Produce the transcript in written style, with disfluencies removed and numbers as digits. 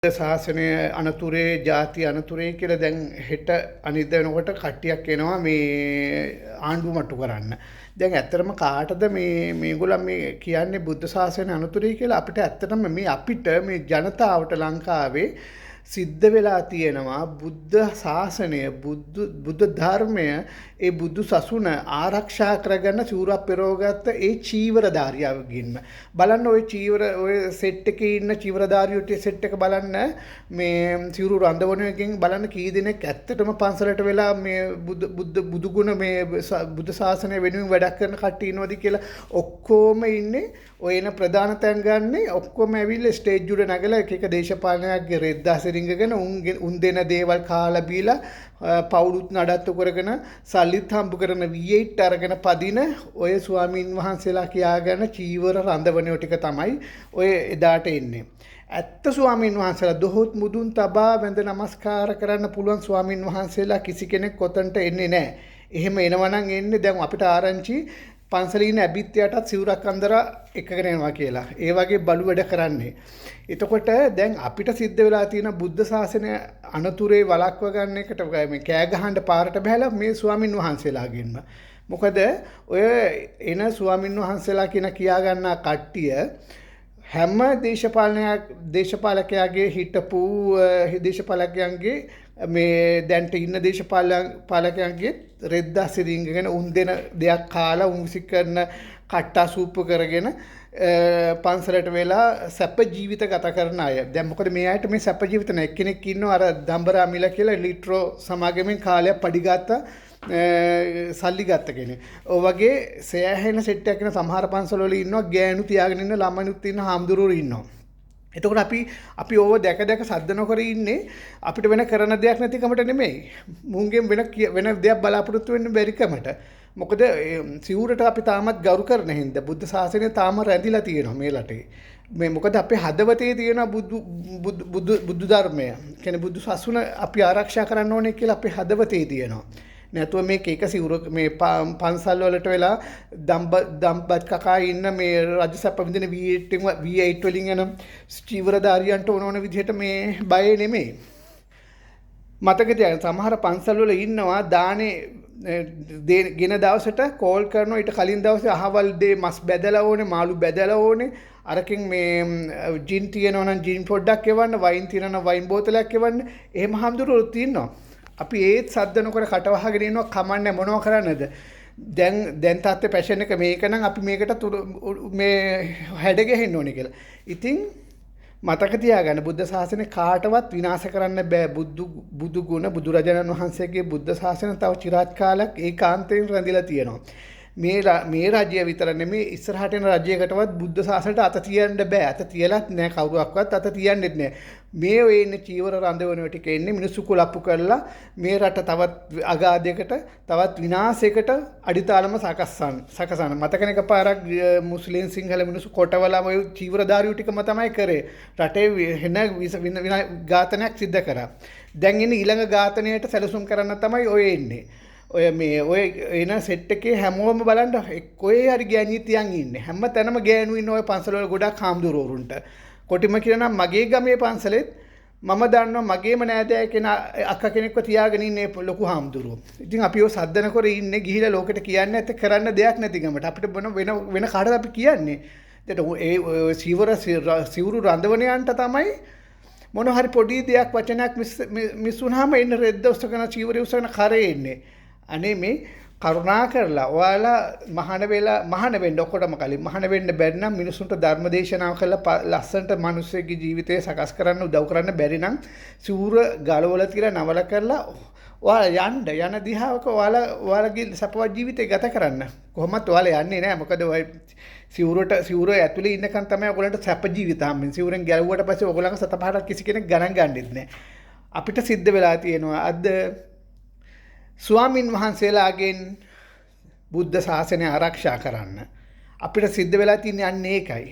ශාසනය අනතුරේ ජාති අනතුරේ කියලා දැන් හෙට අනිද්දා වෙනකොට කට්ටියක් එනවා මේ ආණ්ඩුව මට්ටු කරන්න. දැන් ඇත්තටම කාටද මේගොල්ලන් මේ කියන්නේ බුද්ධ ශාසනය අනතුරේ කියලා? අපිට ඇත්තටම අපිට මේ ජනතාවට ලංකාවේ සිද්ධ වෙලා තියෙනවා බුද්ධ ශාසනය බුද්ධ ධර්මය ඒ බුදු සසුන ආරක්ෂා කරගන්න චූරා පෙරෝගත්ත ඒ චීවරධාරියාවගින්ම බලන්න ඔය සෙට් එකේ ඉන්න චීවරධාරියෝට සෙට් එක බලන්න මේ සිවුරු රඳවනකින් බලන්න කී දෙනෙක් ඇත්තටම පන්සලට වෙලා මේ බුදු ගුණ මේ බුද්ධ ශාසනය වෙනුවෙන් වැඩ කරන කට්ටිය ඉන්නවද කියලා ඔක්කොම ඉන්නේ ඔය එන ප්‍රධාන තැන් ගන්නේ ඔක්කොම ඇවිල්ලා ස්ටේජ් උඩ නැගලා එක දේශපාලනයක්ගේ රෙද්දාස රිංගගෙන උන් දෙන දේවල් කාලා බීලා පවුලුත් නඩත්තු කරගෙන සල්ලිත් හම්බ කරන V8 අරගෙන පදින ඔය ස්වාමීන් වහන්සේලා කියාගෙන චීවර රඳවනෝ ටික තමයි ඔය එදාට එන්නේ. ඇත්ත ස්වාමීන් වහන්සේලා දොහොත් මුදුන් තබා වැඳ නමස්කාර කරන්න පුළුවන් ස්වාමීන් වහන්සේලා කිසි කෙනෙක් කොතනට එන්නේ නැහැ. එහෙම එනවා නම් එන්නේ දැන් අපිට ආරංචි පන්සලේ ඉන්න ඇබිත්‍යයටත් සිවුරක් අන්දරා එකගෙන යනවා කියලා. ඒ වගේ බලු වැඩ කරන්නේ. එතකොට දැන් අපිට සිද්ධ වෙලා තියෙන බුද්ධ ශාසනය අනතුරේ වළක්ව ගන්න එකට මේ කෑ ගහන්න පාරට බහැලා මේ ස්වාමින් වහන්සේලාගෙන්ම. මොකද ඔය එන ස්වාමින් වහන්සේලා කියන කියා ගන්නා කට්ටිය හැම දේශපාලකයාගේ හිටපු දේශපාලකයන්ගේ මේ දැන්ට ඉන්න දේශපාලකයන්ගේ රෙද්දා සිරිංගගෙන උන් දෙන දෙයක් කාලා උන් කරන කට්ටා සූප්පු කරගෙන පන්සලට වෙලා සැප ජීවිත ගත කරන අය. දැන් මොකද මේ අයට මේ සැප ජීවිත නැහැ. එක්කෙනෙක් ඉන්නවා අර දම්බරා මිල කියලා ලිට්‍රෝ සමාගමෙන් කාලයක් පඩි ගත්ත සල්ලි ගත්ත කෙනෙක්. ඔය වගේ සෑහෙන සෙට් එකක් වෙන සමහර පන්සල් වල ඉන්නවා ගෑනු තියාගෙන ඉන්න ළමයිනුත් ඉන්න හාමුදුරුවෝ ඉන්නවා. එතකොට අපි ඕව දැක සද්ද නොකර ඉන්නේ අපිට වෙන කරන දෙයක් නැතිකමට නෙමෙයි. මුංගෙන් වෙන දෙයක් බලාපොරොත්තු වෙන්න බැරිකමට. මොකද සිවුරට අපි තාමත් ගෞරව කරන හින්දා බුද්ධ ශාසනය තාම රැඳිලා තියෙනවා මේ රටේ. මේ මොකද අපේ හදවතේ තියෙන බුදු ධර්මය. කියන්නේ බුදු සසුන අපි ආරක්ෂා කරන්න ඕනේ කියලා අපේ හදවතේ තියෙනවා. නැතුව මේක එක සිවුර මේ පන්සල් වලට වෙලා දම්පත් කකා ඉන්න මේ රජසප්ප විඳින V8 වලින් යන චීවරධාරියන්ට ඕන විදිහට මේ බය නෙමෙයි. මතක තියාගන්න සමහර පන්සල් වල ඉන්නවා දානේ ගෙන දවසට කෝල් කරනවා ඊට කලින් දවසේ අහවල් දේ මස් බැදලා ඕනේ මාළු බැදලා ඕනේ අරකින් මේ ජින් තියෙනවා නම් ජින් පොඩ්ඩක් එවන්න වයින් තියෙනවා නම් වයින් බෝතලයක් එවන්න එහෙම හම්දුරුවොත් ඉන්නවා. අපි ඒත් සද්ද නොකර කටවහගෙන ඉන්නවා කමන්නේ මොනව කරන්නද දැන් තාත්තේ පැෂන් එක මේක නම් අපි මේකට මේ හැඩ ගැහෙන්න ඕනේ කියලා. ඉතින් මතක තියාගන්න බුද්ධ ශාසනය කාටවත් විනාශ කරන්න බෑ. බුදු ගුණ බුදුරජාණන් වහන්සේගේ බුද්ධ ශාසනය තව চিරාත් කාලයක් ඒකාන්තයෙන් රැඳිලා තියෙනවා. මේ රාජ්‍ය විතර නෙමෙයි ඉස්සරහට එන රාජ්‍යයකටවත් බුද්ධ ශාසනයට අත තියන්න බෑ. අත තියලත් නෑ කවුරුවක්වත් අත තියන්නෙත් නෑ. මේ ඔය ඉන්නේ චීවර රඳවන ටික ඉන්නේ මිනිස්සු කුලප්පු කරලා මේ රට තවත් අගාධයකට තවත් විනාශයකට අඩිතාලම සකසන මතකන එකපාරක් මුස්ලිම් සිංහල මිනිස්සු කොටවලා ඔය චීවරධාරියෝ ටිකම තමයි කරේ. රටේ වෙන ඝාතනයක් සිද්ධ කරා. දැන් ඉන්නේ ඊළඟ ඝාතනයට සැලසුම් කරන්න තමයි ඔය එන්නේ. ඔය එන සෙට් එකේ හැමෝම බලන්න කොහේ හරි ගෑණි තියන් ඉන්නේ. හැම තැනම ගෑනු ඉන්න ඔය පන්සල වල ගොඩක් හාමුදුරුවරුන්ට. කොටිම කියනවා මගේ ගමේ පන්සලෙත් මම දන්නවා මගේම නෑදෑ කෙනා අක්කා කෙනෙක්ව තියාගෙන ඉන්නේ ලොකු හාමුදුරුවෝ. ඉතින් අපි ඔය සද්දන කර ඉන්නේ ගිහිලා ලෝකෙට කියන්නේ නැත්te කරන්න දෙයක් නැති ගමට. අපිට වෙන කාටද අපි කියන්නේ? ඒකට සිවුරු රඳවනයන්ට තමයි මොන හරි පොඩි දෙයක් වචනයක් මිස් වුනහම එන්න රෙද්ද උස්සගෙන චීවරය උස්සගෙන කරේ එන්නේ. අනේ මේ කරුණා කරලා ඔයාලා මහාන වෙන්න ඔක්කොටම කලින් මහාන වෙන්න බැරි නම් මිනිසුන්ට ධර්ම දේශනාව කරලා ලස්සනට මිනිස්සෙගේ ජීවිතය සකස් කරන්න උදව් කරන්න බැරි නම් සිවුර ගලවලා තියලා නවල කරලා ඔයාලා යන්න දිහාවක ඔයාලගේ සපවත් ජීවිතය ගත කරන්න. කොහොමත් ඔයාලා යන්නේ නැහැ. මොකද ඔය සිවුර ඇතුලේ ඉන්නකන් තමයි ඔයගොල්ලන්ට සැප ජීවිත හම්බෙන්නේ. සිවුරෙන් ගැලවුවට පස්සේ ඔයගොල්ලන්ගේ සතපහට කිසි කෙනෙක් ගණන් ගන්නෙත් නැහැ. අපිට සිද්ධ වෙලා තියෙනවා අද ස්වාමින් වහන්සේලාගෙන් බුද්ධ ශාසනය ආරක්ෂා කරන්න අපිට සිද්ධ වෙලා තියෙන්නේ අන්න ඒකයි.